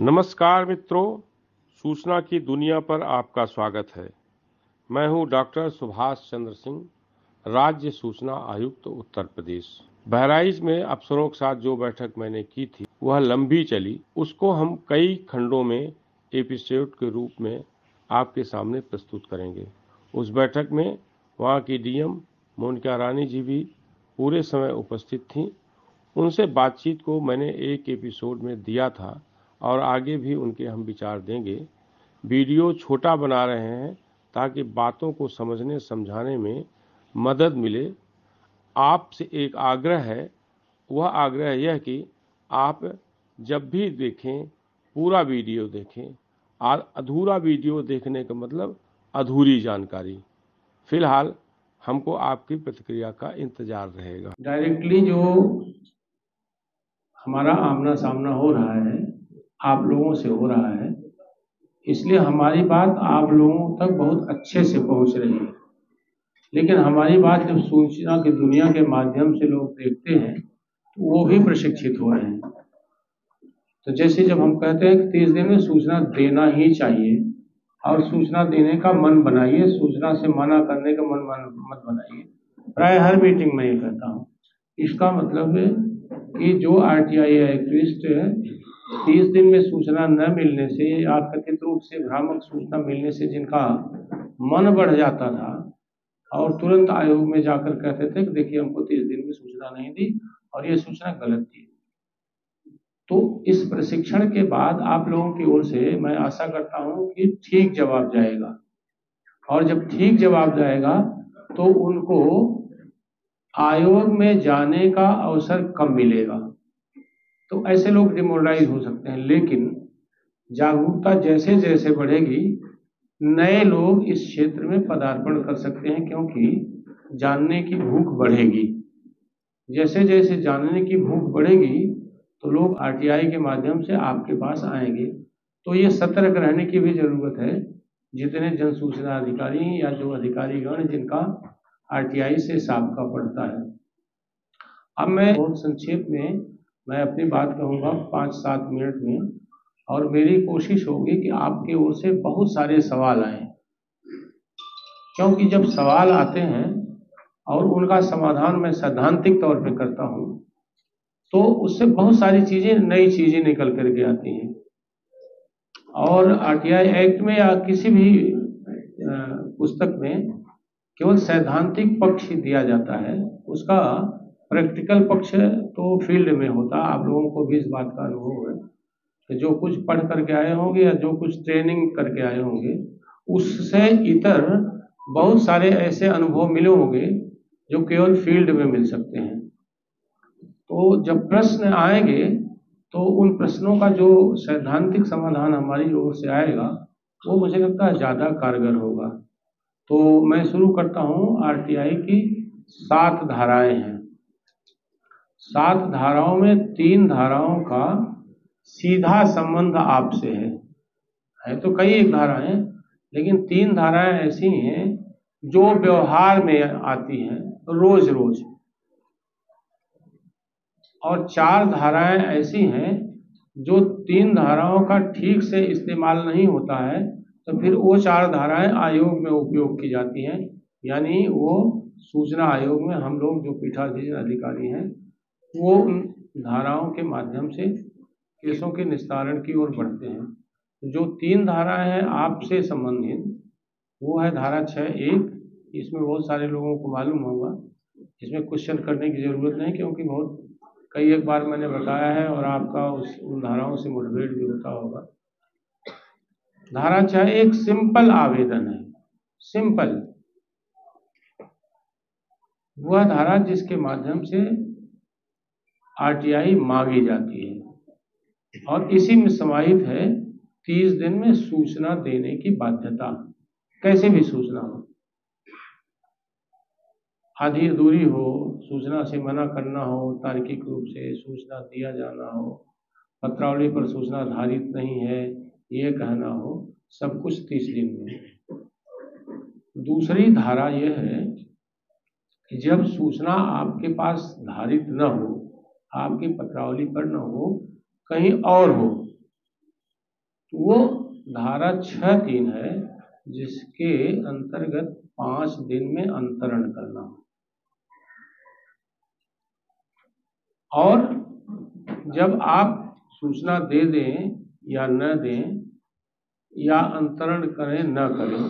नमस्कार मित्रों, सूचना की दुनिया पर आपका स्वागत है। मैं हूं डॉक्टर सुभाष चंद्र सिंह, राज्य सूचना आयुक्त उत्तर प्रदेश। बहराइच में अफसरों के साथ जो बैठक मैंने की थी वह लंबी चली। उसको हम कई खंडों में एपिसोड के रूप में आपके सामने प्रस्तुत करेंगे। उस बैठक में वहां की डीएम मोनिका रानी जी भी पूरे समय उपस्थित थीं। उनसे बातचीत को मैंने एक एपिसोड में दिया था और आगे भी उनके हम विचार देंगे। वीडियो छोटा बना रहे हैं ताकि बातों को समझने समझाने में मदद मिले। आपसे एक आग्रह है, वह आग्रह यह कि आप जब भी देखें पूरा वीडियो देखें। अधूरा वीडियो देखने का मतलब अधूरी जानकारी। फिलहाल हमको आपकी प्रतिक्रिया का इंतजार रहेगा। डायरेक्टली जो हमारा आमना सामना हो रहा है, आप लोगों से हो रहा है, इसलिए हमारी बात आप लोगों तक बहुत अच्छे से पहुंच रही है। लेकिन हमारी बात जब सूचना की दुनिया के माध्यम से लोग देखते हैं तो वो भी प्रशिक्षित हो रहे हैं। तो जैसे जब हम कहते हैं कि 30 दिन में सूचना देना ही चाहिए और सूचना देने का मन बनाइए, सूचना से मना करने का मन मत बनाइए। प्राय हर मीटिंग में ये कहता हूँ। इसका मतलब है कि जो आरटीआई एक्टिविस्ट 30 दिन में सूचना न मिलने से या कथित रूप से भ्रामक सूचना मिलने से जिनका मन बढ़ जाता था और तुरंत आयोग में जाकर कहते थे कि देखिए हमको 30 दिन में सूचना नहीं दी और ये सूचना गलत थी। तो इस प्रशिक्षण के बाद आप लोगों की ओर से मैं आशा करता हूं कि ठीक जवाब जाएगा, और जब ठीक जवाब जाएगा तो उनको आयोग में जाने का अवसर कम मिलेगा। तो ऐसे लोग डिमोरलाइज हो सकते हैं। लेकिन जागरूकता जैसे जैसे बढ़ेगी नए लोग इस क्षेत्र में पदार्पण कर सकते हैं, क्योंकि जानने की भूख बढ़ेगी। जैसे जैसे जानने की भूख बढ़ेगी तो लोग आरटीआई के माध्यम से आपके पास आएंगे। तो ये सतर्क रहने की भी जरूरत है, जितने जन सूचना अधिकारी या जो अधिकारीगण जिनका आरटीआई से साबका पड़ता है। अब मैं बहुत संक्षेप में मैं अपनी बात कहूँगा 5-7 मिनट में, और मेरी कोशिश होगी कि आपके ओर से बहुत सारे सवाल आए, क्योंकि जब सवाल आते हैं और उनका समाधान मैं सैद्धांतिक तौर पे करता हूँ तो उससे बहुत सारी चीजें, नई चीजें निकल करके आती हैं। और आरटीआई एक्ट में या किसी भी पुस्तक में केवल सैद्धांतिक पक्ष ही दिया जाता है, उसका प्रैक्टिकल पक्ष तो फील्ड में होता। आप लोगों को भी इस बात का अनुभव है कि जो कुछ पढ़ करके आए होंगे या जो कुछ ट्रेनिंग करके आए होंगे, उससे इतर बहुत सारे ऐसे अनुभव मिले होंगे जो केवल फील्ड में मिल सकते हैं। तो जब प्रश्न आएंगे तो उन प्रश्नों का जो सैद्धांतिक समाधान हमारी ओर से आएगा वो मुझे लगता है ज़्यादा कारगर होगा। तो मैं शुरू करता हूँ। आरटीआई की 7 धाराएं हैं। 7 धाराओं में 3 धाराओं का सीधा संबंध आपसे है तो कई एक धाराएं, लेकिन 3 धाराएं ऐसी हैं जो व्यवहार में आती हैं रोज रोज, और 4 धाराएं ऐसी हैं जो 3 धाराओं का ठीक से इस्तेमाल नहीं होता है तो फिर वो 4 धाराएं आयोग में उपयोग की जाती हैं। यानी वो सूचना आयोग में हम लोग जो पीठासीन अधिकारी हैं वो उन धाराओं के माध्यम से केसों के निस्तारण की ओर बढ़ते हैं। जो 3 धाराएं हैं आपसे संबंधित, वो है धारा 6(1). इसमें बहुत सारे लोगों को मालूम होगा, इसमें क्वेश्चन करने की जरूरत नहीं, क्योंकि बहुत कई एक बार मैंने बताया है और आपका उन धाराओं से मुठभेड़ भी होता होगा। धारा 6(1) सिंपल आवेदन है। सिंपल वह धारा जिसके माध्यम से आरटीआई मांगी जाती है, और इसी में समाहित है 30 दिन में सूचना देने की बाध्यता। कैसे भी सूचना हो, आधी अधूरी हो, सूचना से मना करना हो, तार्किक रूप से सूचना दिया जाना हो, पत्रावली पर सूचना आधारित नहीं है ये कहना हो, सब कुछ 30 दिन में। दूसरी धारा यह है कि जब सूचना आपके पास धारित न हो, आपकी पत्रावली पर न हो, कहीं और हो, वो धारा 6(3) है, जिसके अंतर्गत 5 दिन में अंतरण करना। और जब आप सूचना दे दें या न दें, या अंतरण करें न करें,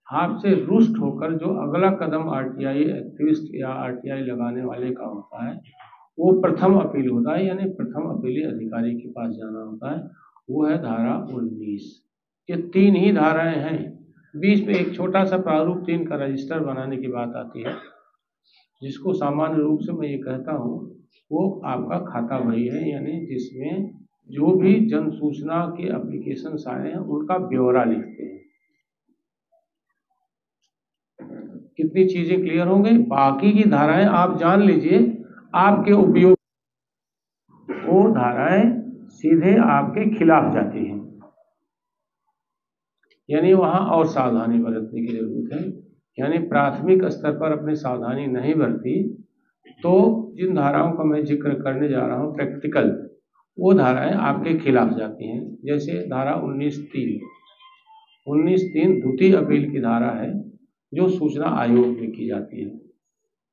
आपसे रुष्ट होकर जो अगला कदम आरटीआई एक्टिविस्ट या आरटीआई लगाने वाले का होता है, वो प्रथम अपील होता है, यानी प्रथम अपीली अधिकारी के पास जाना होता है। वो है धारा 19। ये 3 ही धाराएं हैं। बीच में एक छोटा सा प्रारूप 3 का रजिस्टर बनाने की बात आती है, जिसको सामान्य रूप से मैं ये कहता हूँ वो आपका खाता बही है, यानी जिसमें जो भी जन सूचना के एप्लीकेशन आए हैं उनका ब्यौरा लिखते हैं। कितनी चीजें क्लियर हो गई? बाकी की धाराएं आप जान लीजिए, आपके उपयोग वो धाराएं सीधे आपके खिलाफ जाती हैं, यानी वहां और सावधानी बरतने की जरूरत है। यानी प्राथमिक स्तर पर अपनी सावधानी नहीं बरती तो जिन धाराओं का मैं जिक्र करने जा रहा हूं प्रैक्टिकल, वो धाराएं आपके खिलाफ जाती हैं। जैसे धारा 19(3) द्वितीय अपील की धारा है, जो सूचना आयोग में की जाती है।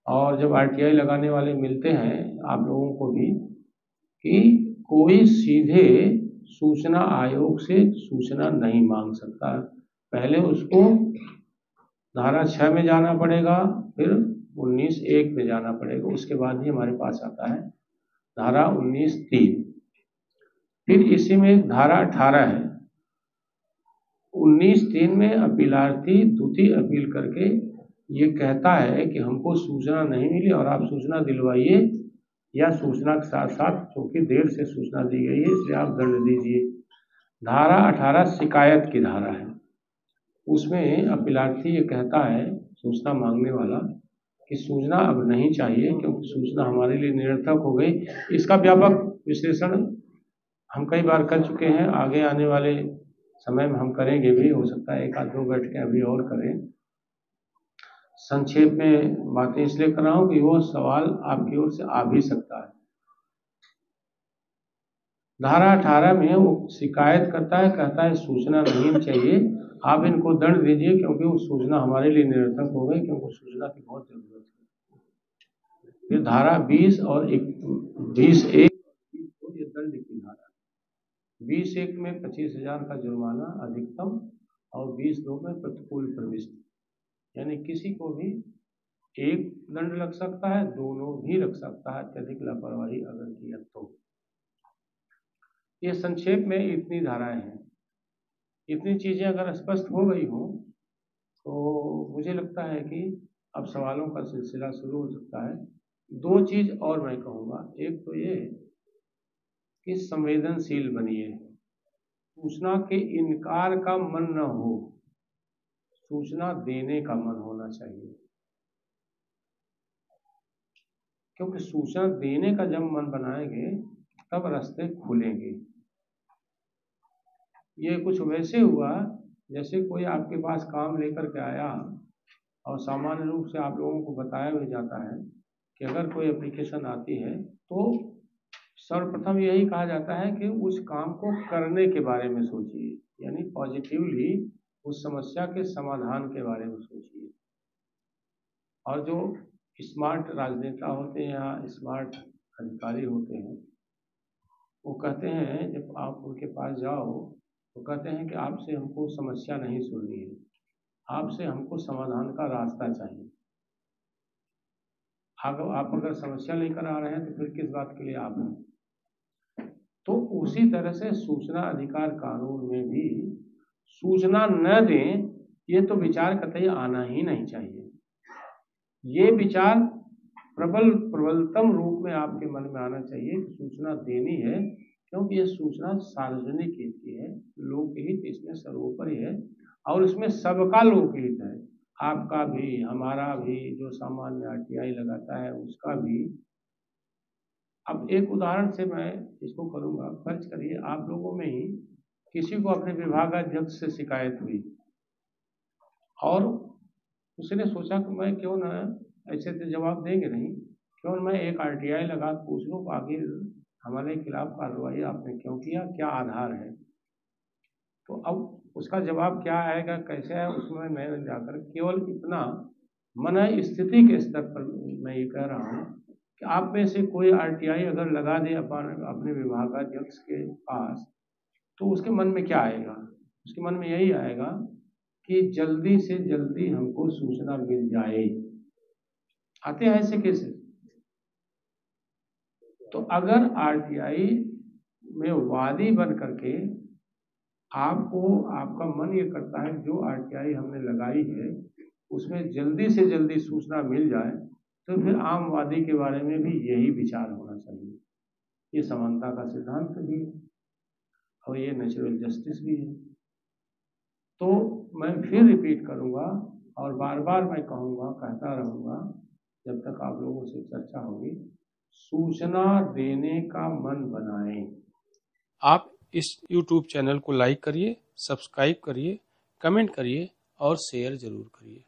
और जब आरटीआई लगाने वाले मिलते हैं आप लोगों को भी, कि कोई सीधे सूचना आयोग से सूचना नहीं मांग सकता, पहले उसको धारा 6 में जाना पड़ेगा, फिर 19(1) में जाना पड़ेगा, उसके बाद ही हमारे पास आता है धारा 19(3). फिर इसी में एक धारा 18 है। 19(3) में अपीलार्थी द्वितीय अपील करके ये कहता है कि हमको सूचना नहीं मिली और आप सूचना दिलवाइए, या सूचना के साथ साथ क्योंकि देर से सूचना दी गई है इसलिए आप दंड दीजिए। धारा 18 शिकायत की धारा है। उसमें अपीलार्थी ये कहता है, सूचना मांगने वाला, कि सूचना अब नहीं चाहिए क्योंकि सूचना हमारे लिए निरर्थक हो गई। इसका व्यापक विश्लेषण हम कई बार कर चुके हैं, आगे आने वाले समय में हम करेंगे भी, हो सकता है 1-2 बैठकें अभी और करें। संक्षेप में बातें इसलिए कर रहा हूं कि वो सवाल आपकी ओर से आ भी सकता है। धारा 18 में वो शिकायत करता है, कहता है सूचना नहीं चाहिए, आप इनको दंड दीजिए क्योंकि वो सूचना हमारे लिए निरर्थक हो गई, क्योंकि सूचना की बहुत जरूरत है। फिर धारा 20 और 20(1) ये दंड की धारा। 20(1) में 25,000 का जुर्माना अधिकतम, और 20(2) में प्रतिकूल प्रविष्टि, यानी किसी को भी एक दंड लग सकता है, दोनों भी लग सकता है, अत्यधिक लापरवाही अगर किया तो। ये संक्षेप में इतनी धाराएं हैं। इतनी चीजें अगर स्पष्ट हो गई हो तो मुझे लगता है कि अब सवालों का सिलसिला शुरू हो सकता है। 2 चीज और मैं कहूँगा। एक तो ये कि संवेदनशील बनिए, सूचना के इनकार का मन न हो, सूचना देने का मन होना चाहिए, क्योंकि सूचना देने का जब मन बनाएंगे तब रास्ते खुलेंगे। ये कुछ वैसे हुआ जैसे कोई आपके पास काम लेकर के आया, और सामान्य रूप से आप लोगों को बताया भी जाता है कि अगर कोई एप्लीकेशन आती है तो सर्वप्रथम यही कहा जाता है कि उस काम को करने के बारे में सोचिए, यानी पॉजिटिवली उस समस्या के समाधान के बारे में सोचिए। और जो स्मार्ट राजनेता होते हैं या स्मार्ट अधिकारी होते हैं, वो कहते हैं, जब आप उनके पास जाओ तो कहते हैं कि आपसे हमको समस्या नहीं सुननी है, आपसे हमको समाधान का रास्ता चाहिए। आप अगर समस्या लेकर आ रहे हैं तो फिर किस बात के लिए आप हैं? तो उसी तरह से सूचना अधिकार कानून में भी सूचना न दें, ये तो विचार कतई आना ही नहीं चाहिए। ये विचार प्रबलतम रूप में आपके मन में आना चाहिए कि सूचना देनी है, क्योंकि ये सूचना सार्वजनिक हित की है, लोकहित इसमें सर्वोपरि है, और इसमें सबका लोकहित है, आपका भी, हमारा भी, जो सामान्य आरटीआई लगाता है उसका भी। अब एक उदाहरण से मैं इसको करूंगा। फर्ज करिए आप लोगों में ही किसी को अपने विभागाध्यक्ष से शिकायत हुई, और उसने सोचा कि मैं क्यों ना, ऐसे तो जवाब देंगे नहीं, क्यों मैं एक आरटीआई लगा पूछ लूँ आखिर हमारे खिलाफ कार्रवाई आपने क्यों किया, क्या आधार है। तो अब उसका जवाब क्या आएगा, कैसे है, उसमें मैं जाकर केवल इतना मन स्थिति के स्तर पर मैं ये कह रहा हूँ कि आप में से कोई आरटीआई अगर लगा दे अपने विभागाध्यक्ष के पास, तो उसके मन में क्या आएगा? उसके मन में यही आएगा कि जल्दी से जल्दी हमको सूचना मिल जाए। आते हैं ऐसे केसेस। तो अगर आरटीआई में वादी बन करके आपको, आपका मन ये करता है जो आरटीआई हमने लगाई है उसमें जल्दी से जल्दी सूचना मिल जाए, तो फिर आम वादी के बारे में भी यही विचार होना चाहिए। ये समानता का सिद्धांत भी है और ये नेचुरल जस्टिस भी है। तो मैं फिर रिपीट करूँगा और बार बार मैं कहूँगा, कहता रहूँगा जब तक आप लोगों से चर्चा होगी, सूचना देने का मन बनाएं। आप इस YouTube चैनल को लाइक करिए, सब्सक्राइब करिए, कमेंट करिए और शेयर जरूर करिए।